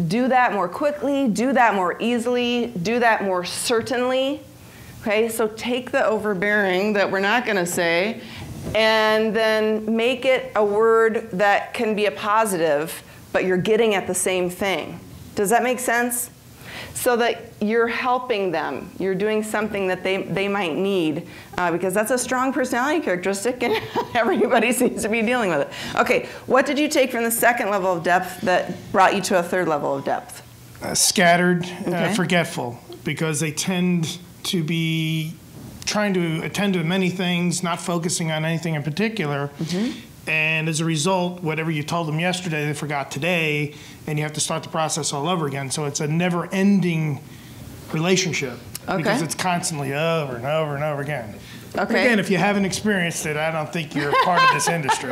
do that more quickly, do that more easily, do that more certainly? Okay, so take the overbearing that we're not going to say and then make it a word that can be a positive, but you're getting at the same thing. Does that make sense? So that you're helping them. You're doing something that they might need, because that's a strong personality characteristic and everybody seems to be dealing with it. Okay, what did you take from the second level of depth that brought you to a third level of depth? Scattered, forgetful, because they tend to be trying to attend to many things, not focusing on anything in particular. And as a result, whatever you told them yesterday, they forgot today, and you have to start the process all over again. So it's a never-ending relationship, because it's constantly over and over and over again. Okay. Again, if you haven't experienced it, I don't think you're part of this industry.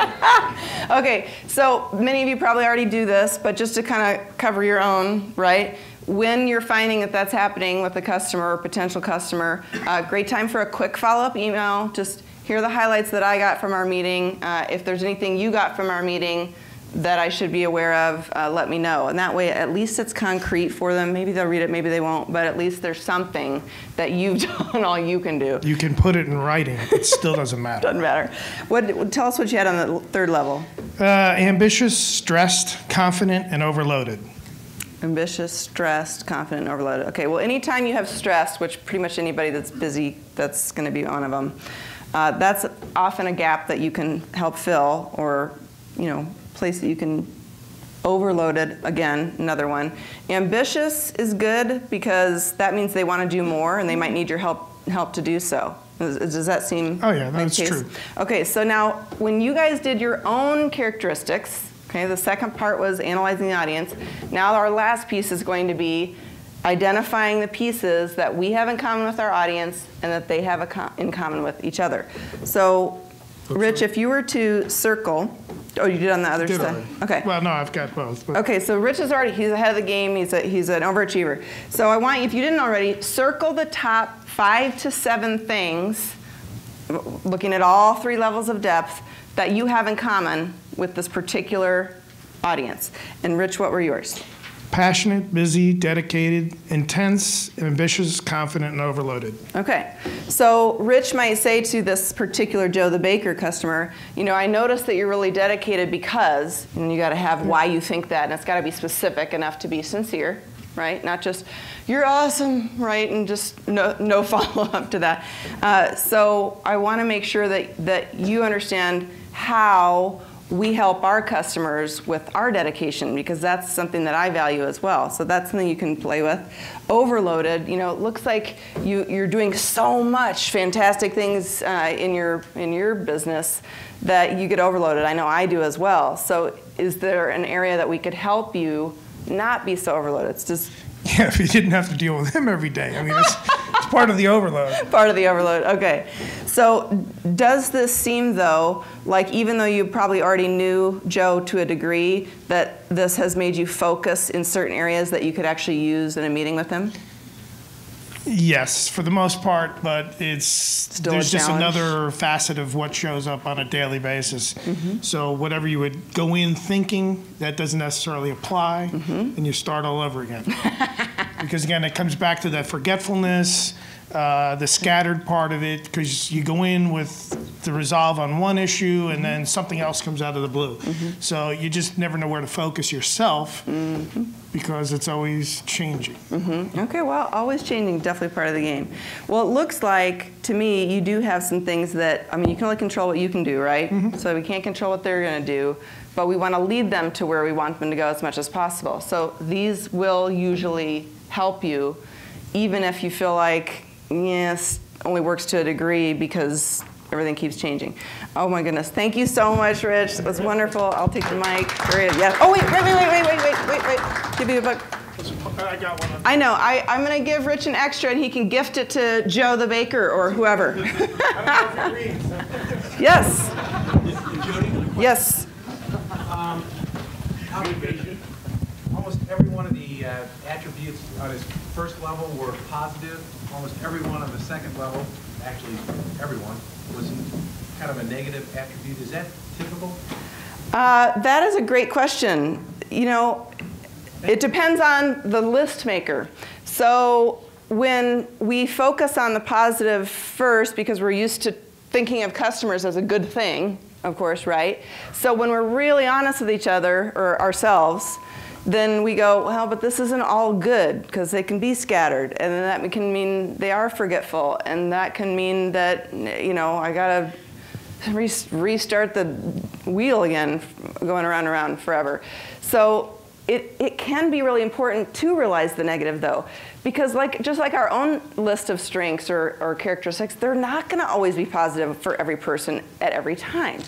Okay, so many of you probably already do this, but just to kind of cover your own, right? When you're finding that that's happening with a customer or potential customer, great time for a quick follow-up email. Just here are the highlights that I got from our meeting. If there's anything you got from our meeting that I should be aware of, let me know. And that way, at least it's concrete for them. Maybe they'll read it, maybe they won't, but at least there's something that you've done all you can do. You can put it in writing. It still doesn't matter. Doesn't matter. Tell us what you had on the third level. Ambitious, stressed, confident, and overloaded. Ambitious, stressed, confident, and overloaded. Okay, well, anytime you have stress, which pretty much anybody that's busy, that's going to be one of them, that's often a gap that you can help fill, or, place that you can. Overloaded, again, another one. Ambitious is good because that means they want to do more and they might need your help to do so. Does that seem Oh yeah, that's like true. Okay, so now when you guys did your own characteristics, okay, the second part was analyzing the audience. Now our last piece is going to be identifying the pieces that we have in common with our audience and that they have in common with each other. So, Rich, if you were to circle, oh, you did on the other Did side? already. Okay. Well, no, I've got both. But Okay, so Rich is already, he's ahead of the game, he's an overachiever. So I want you, if you didn't already, circle the top 5 to 7 things, looking at all 3 levels of depth, that you have in common with this particular audience. And Rich, what were yours? passionate, busy, dedicated, intense, ambitious, confident, and overloaded. Okay, so Rich might say to this particular Joe the Baker customer, I noticed that you're really dedicated because, and you got to have why you think that, and it's got to be specific enough to be sincere, right? Not just, you're awesome, right? And just no follow-up to that. So I want to make sure that you understand how we help our customers with our dedication, because that's something that I value as well. So that's something you can play with. Overloaded, it looks like you're doing so much fantastic things in your business that you get overloaded. I know I do as well. So is there an area that we could help you not be so overloaded? It's just Yeah, if you didn't have to deal with him every day. I mean, it's part of the overload. Part of the overload, okay. So does this seem, though, like even though you probably already knew Joe to a degree, that this has made you focus in certain areas that you could actually use in a meeting with him? Yes, for the most part, but there's just another facet of what shows up on a daily basis. Mm-hmm. So whatever you would go in thinking, that doesn't necessarily apply, and you start all over again. Because again, it comes back to that forgetfulness, the scattered part of it, because you go in with the resolve on one issue and then something else comes out of the blue. So you just never know where to focus yourself because it's always changing. Okay, well, always changing, definitely part of the game. Well, it looks like, to me, you do have some things that, you can only control what you can do, right? So we can't control what they're going to do, but we want to lead them to where we want them to go as much as possible. So these will usually help you, even if you feel like, yes, only works to a degree because everything keeps changing. Oh my goodness, thank you so much, Rich. It was wonderful. I'll take the mic. Very good. Yes. Oh wait. Give me a book. I got one. I know. I'm going to give Rich an extra, and he can gift it to Joe the Baker or whoever. Yes. Yes. Almost every one of the attributes on his first level were positive. Almost every one on the second level, actually everyone, was kind of a negative attribute. Is that typical? That is a great question. It depends on the list maker. So when we focus on the positive first, because we're used to thinking of customers as a good thing, of course, right? So when we're really honest with each other or ourselves, then we go, well, but this isn't all good, because they can be scattered, and then that can mean they are forgetful, and that can mean that, I gotta restart the wheel again, going around and around forever. So it can be really important to realize the negative, though, because just like our own list of strengths or characteristics, they're not gonna always be positive for every person at every time.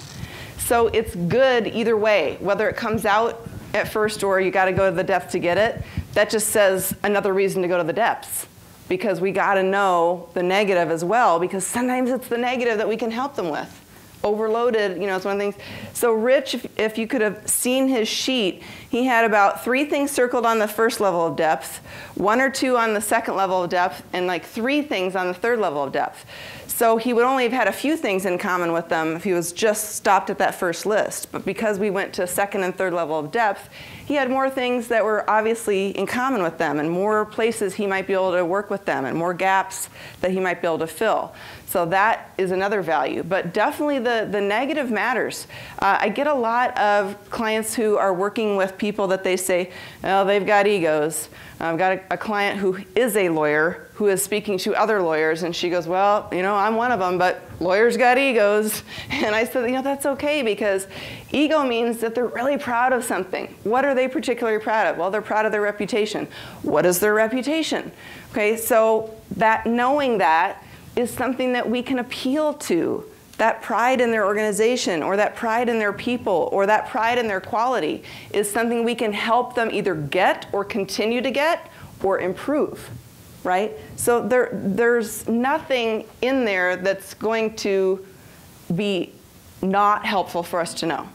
So it's good either way, whether it comes out at first or you got to go to the depth to get it. That just says another reason to go to the depths, because we got to know the negative as well, because sometimes it's the negative that we can help them with overloaded, it's one of the things. So Rich, if you could have seen his sheet, he had about 3 things circled on the first level of depth, 1 or 2 on the second level of depth, and like 3 things on the third level of depth. So he would only have had a few things in common with them if he was just stopped at that first list. But because we went to second and third level of depth, he had more things that were obviously in common with them, and more places he might be able to work with them, and more gaps that he might be able to fill. So that is another value. But definitely the negative matters. I get a lot of clients who are working with people that they say, oh, they've got egos. I've got a client who is a lawyer who is speaking to other lawyers, and she goes, well, I'm one of them, but lawyers got egos. And I said, that's okay, because ego means that they're really proud of something. What are they particularly proud of? Well, they're proud of their reputation. What is their reputation? Okay, so that knowing that is something that we can appeal to. That pride in their organization, or that pride in their people, or that pride in their quality is something we can help them either get or continue to get or improve, right? So there's nothing in there that's going to be not helpful for us to know.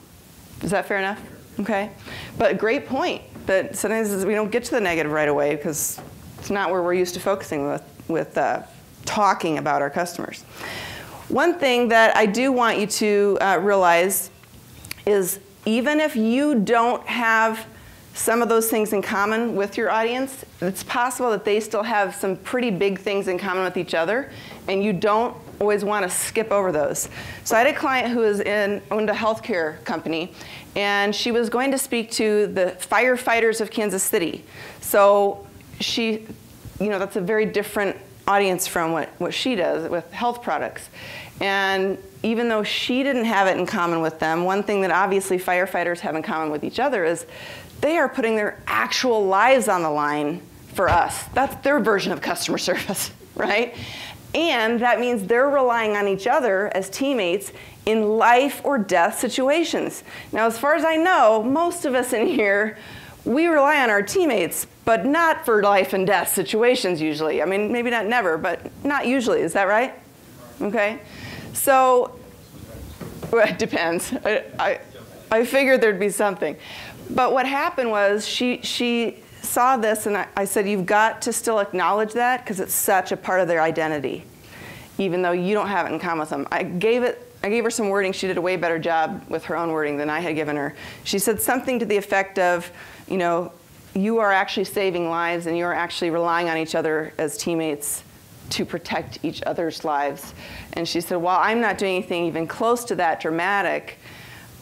Is that fair enough? Okay. But great point that sometimes we don't get to the negative right away because it's not where we're used to focusing with talking about our customers. One thing that I do want you to realize is even if you don't have some of those things in common with your audience, it's possible that they still have some pretty big things in common with each other, and you don't always want to skip over those. So I had a client who owned a healthcare company, and she was going to speak to the firefighters of Kansas City. So she, that's a very different audience from what she does with health products. And even though she didn't have it in common with them, one thing that obviously firefighters have in common with each other is they are putting their actual lives on the line for us. That's their version of customer service, right? And that means they're relying on each other as teammates in life or death situations. Now, as far as I know, most of us in here, we rely on our teammates, but not for life and death situations usually. I mean, maybe not never, but not usually. Is that right? Okay. So, well, it depends. I figured there'd be something. But what happened was she saw this, and I said, you've got to still acknowledge that because it's such a part of their identity, even though you don't have it in common with them. I gave her some wording. She did a way better job with her own wording than I had given her. She said something to the effect of, you are actually saving lives and you are actually relying on each other as teammates to protect each other's lives. And she said, while I'm not doing anything even close to that dramatic,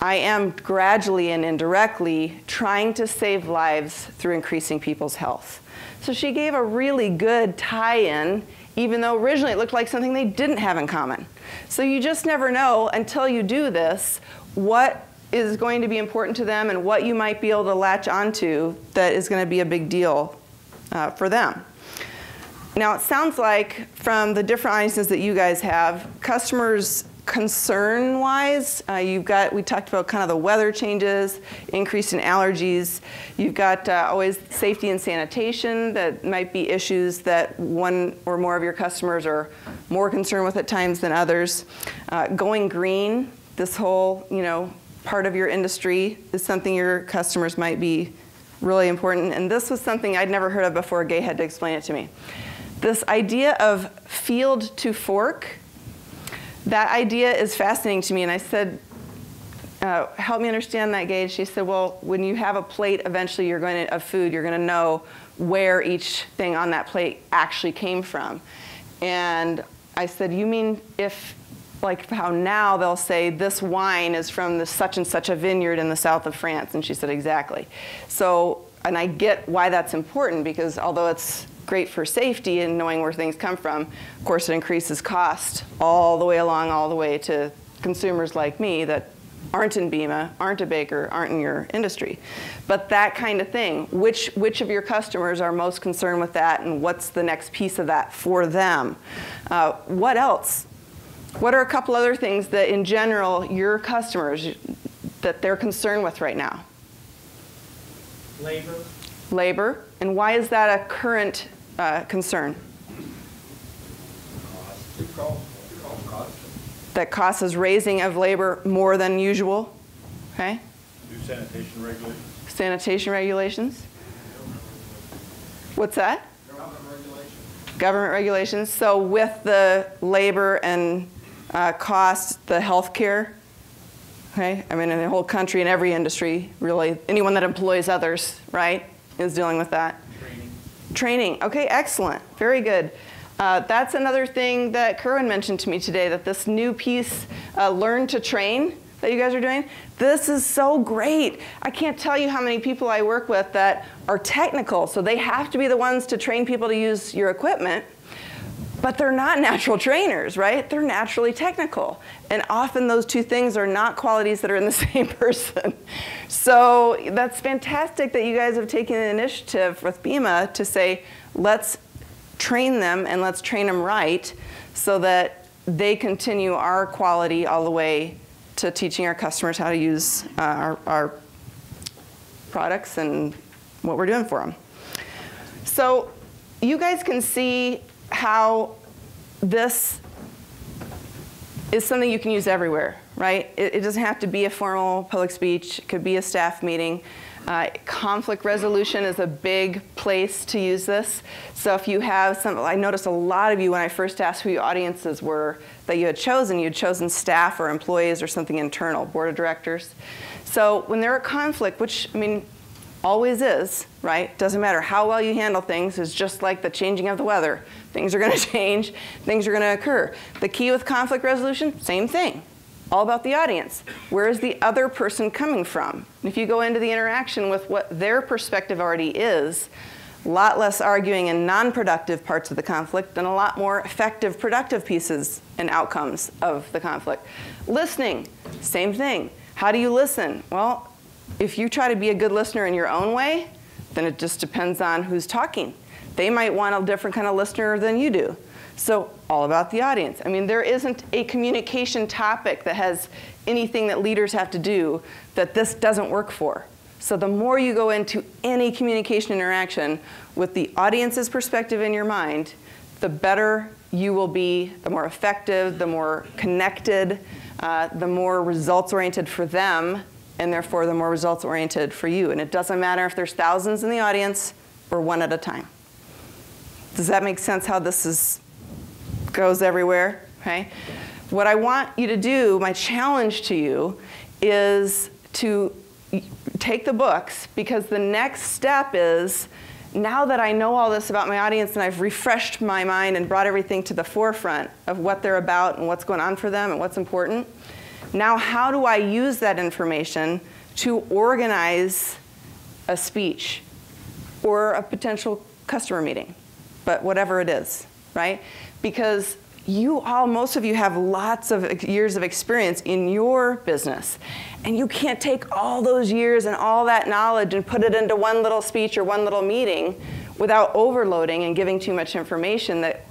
I am gradually and indirectly trying to save lives through increasing people's health. So she gave a really good tie-in, even though originally it looked like something they didn't have in common. So you just never know until you do this what is going to be important to them and what you might be able to latch onto that is going to be a big deal for them. Now, it sounds like from the different audiences that you guys have, customers concern-wise, we talked about kind of the weather changes, increase in allergies. You've got always safety and sanitation that might be issues that one or more of your customers are more concerned with at times than others. Going green, this whole, part of your industry is something your customers might be really important. And this was something I'd never heard of before. Gay had to explain it to me. This idea of field to fork, that idea is fascinating to me. And I said, help me understand that, Gage. She said, well, when you have a plate eventually of food, you're going to know where each thing on that plate actually came from. And I said, you mean like how now they'll say this wine is from the such and such a vineyard in the south of France? And she said, exactly. So, and I get why that's important, because although it's great for safety and knowing where things come from, of course it increases cost all the way to consumers like me that aren't in BEMA, aren't a baker, aren't in your industry. But that kind of thing, which of your customers are most concerned with that, and what's the next piece of that for them? What else? What are a couple other things that in general your customers, that they're concerned with right now? Labor. Labor. And why is that a current concern? that causes raising of labor more than usual. Okay? Do sanitation regulations? Sanitation regulations. What's that? Government regulations. Government regulations. So with the labor and cost, the health care, okay? I mean, in the whole country, in every industry, really, anyone that employs others, right, is dealing with that. Training. Okay, excellent. Very good. That's another thing that Kerwin mentioned to me today, that this new piece, Learn to Train, that you guys are doing, this is so great. I can't tell you how many people I work with that are technical, so they have to be the ones to train people to use your equipment, but they're not natural trainers, right? They're naturally technical. And often those two things are not qualities that are in the same person. So that's fantastic that you guys have taken the initiative with BEMA to say, let's train them and let's train them right so that they continue our quality all the way to teaching our customers how to use our products and what we're doing for them. So you guys can see how this is something you can use everywhere, right? It doesn't have to be a formal public speech. It could be a staff meeting. Conflict resolution is a big place to use this. So if you have some, I noticed a lot of you when I first asked who your audiences were that you had chosen staff or employees or something internal, board of directors. So when they're at conflict, which, I mean, always is, right? Doesn't matter how well you handle things, it's just like the changing of the weather. Things are going to change, things are going to occur. The key with conflict resolution, same thing. All about the audience. Where is the other person coming from? If you go into the interaction with what their perspective already is, a lot less arguing in non-productive parts of the conflict and a lot more effective, productive pieces and outcomes of the conflict. Listening, same thing. How do you listen? Well, if you try to be a good listener in your own way, then it just depends on who's talking. They might want a different kind of listener than you do. So all about the audience. I mean, there isn't a communication topic that has anything that leaders have to do that this doesn't work for. So the more you go into any communication interaction with the audience's perspective in your mind, the better you will be, the more effective, the more connected, the more results-oriented for them, and therefore the more results-oriented for you. And it doesn't matter if there's thousands in the audience or one at a time. Does that make sense how this goes everywhere? Okay. What I want you to do, my challenge to you, is to take the books, because the next step is, now that I know all this about my audience and I've refreshed my mind and brought everything to the forefront of what they're about and what's going on for them and what's important, now how do I use that information to organize a speech or a potential customer meeting, but whatever it is, right? Because you all, most of you have lots of years of experience in your business, and you can't take all those years and all that knowledge and put it into one little speech or one little meeting without overloading and giving too much information that,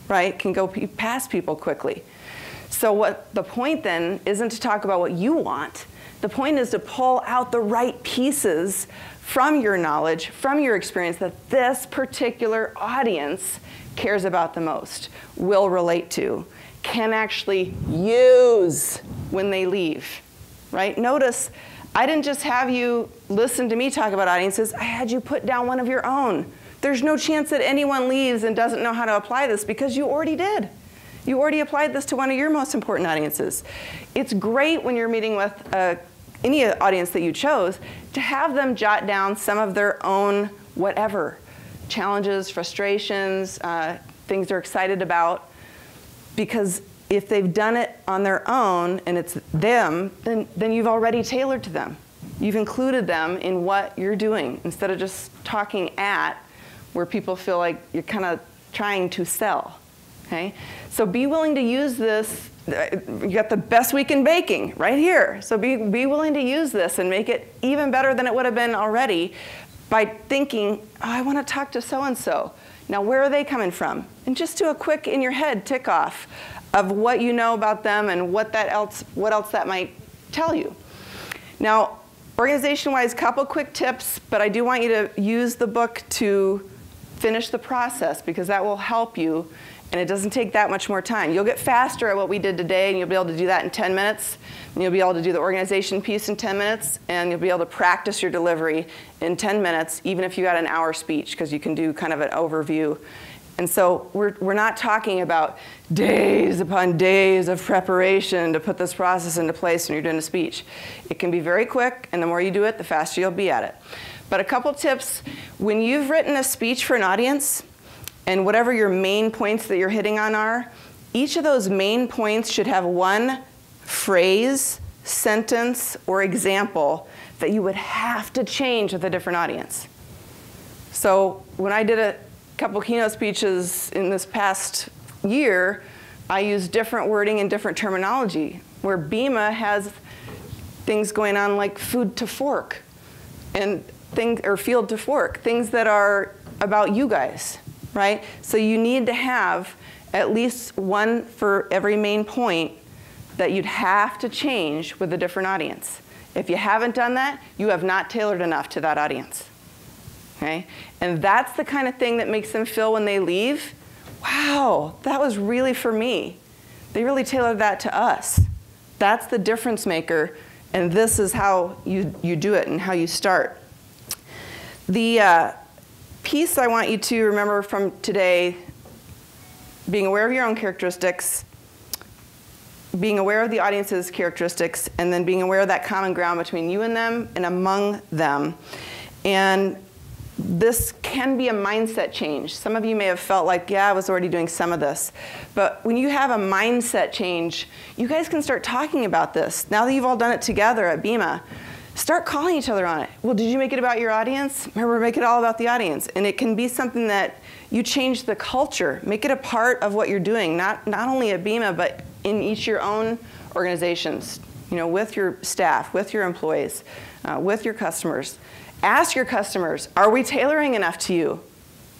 right, can go past people quickly. So what the point then isn't to talk about what you want. The point is to pull out the right pieces from your knowledge, from your experience that this particular audience cares about the most, will relate to, can actually use when they leave, right? Notice, I didn't just have you listen to me talk about audiences, I had you put down one of your own. There's no chance that anyone leaves and doesn't know how to apply this because you already did. You already applied this to one of your most important audiences. It's great when you're meeting with any audience that you chose to have them jot down some of their own whatever, challenges, frustrations, things they're excited about, because if they've done it on their own and it's them, then you've already tailored to them. You've included them in what you're doing instead of just talking at where people feel like you're kind of trying to sell, okay? So be willing to use this. You got the best week in baking right here. So be willing to use this and make it even better than it would have been already by thinking, oh, I want to talk to so-and-so. Now, where are they coming from? And just do a quick in your head tick off of what you know about them and what else that might tell you. Now, organization-wise, couple quick tips, but I do want you to use the book to finish the process because that will help you And it doesn't take that much more time. You'll get faster at what we did today, and you'll be able to do that in 10 minutes. And you'll be able to do the organization piece in 10 minutes, and you'll be able to practice your delivery in 10 minutes, even if you got an hour speech, because you can do kind of an overview. And so we're not talking about days upon days of preparation to put this process into place when you're doing a speech. It can be very quick, and the more you do it, the faster you'll be at it. But a couple tips: when you've written a speech for an audience, and whatever your main points that you're hitting on are, each of those main points should have one phrase, sentence, or example that you would have to change with a different audience. So when I did a couple keynote speeches in this past year, I used different wording and different terminology, where BEMA has things going on like food to fork, and things, or field to fork, things that are about you guys, right? So you need to have at least one for every main point that you'd have to change with a different audience. If you haven't done that, you have not tailored enough to that audience. Okay? And that's the kind of thing that makes them feel when they leave, wow, that was really for me. They really tailored that to us. That's the difference maker, and this is how you do it and how you start. The piece I want you to remember from today: being aware of your own characteristics, being aware of the audience's characteristics, and then being aware of that common ground between you and them and among them. And this can be a mindset change. Some of you may have felt like, yeah, I was already doing some of this. But when you have a mindset change, you guys can start talking about this. Now that you've all done it together at BEMA, start calling each other on it. Well, did you make it about your audience? Remember, make it all about the audience. And it can be something that you change the culture. Make it a part of what you're doing, not only at BEMA, but in each of your own organizations, you know, with your staff, with your employees, with your customers. Ask your customers, are we tailoring enough to you?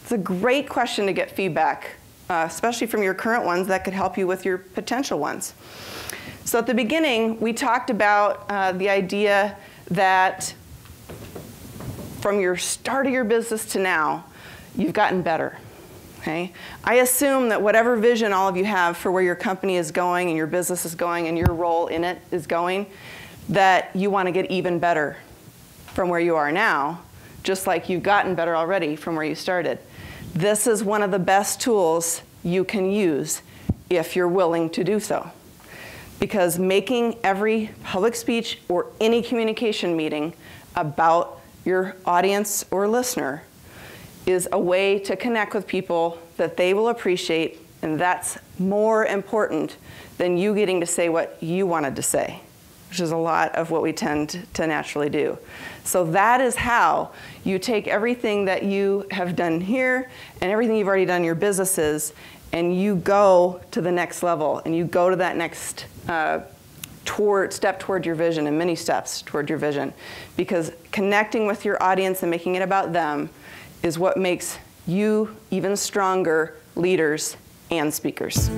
It's a great question to get feedback, especially from your current ones that could help you with your potential ones. So at the beginning, we talked about the idea that from your start of your business to now, you've gotten better. Okay? I assume that whatever vision all of you have for where your company is going and your business is going and your role in it is going, that you want to get even better from where you are now, just like you've gotten better already from where you started. This is one of the best tools you can use if you're willing to do so. Because making every public speech or any communication meeting about your audience or listener is a way to connect with people that they will appreciate, and that's more important than you getting to say what you wanted to say, which is a lot of what we tend to naturally do. So that is how you take everything that you have done here and everything you've already done in your businesses, and you go to the next level, and you go to that next step toward your vision, and many steps toward your vision. Because connecting with your audience and making it about them is what makes you even stronger leaders and speakers.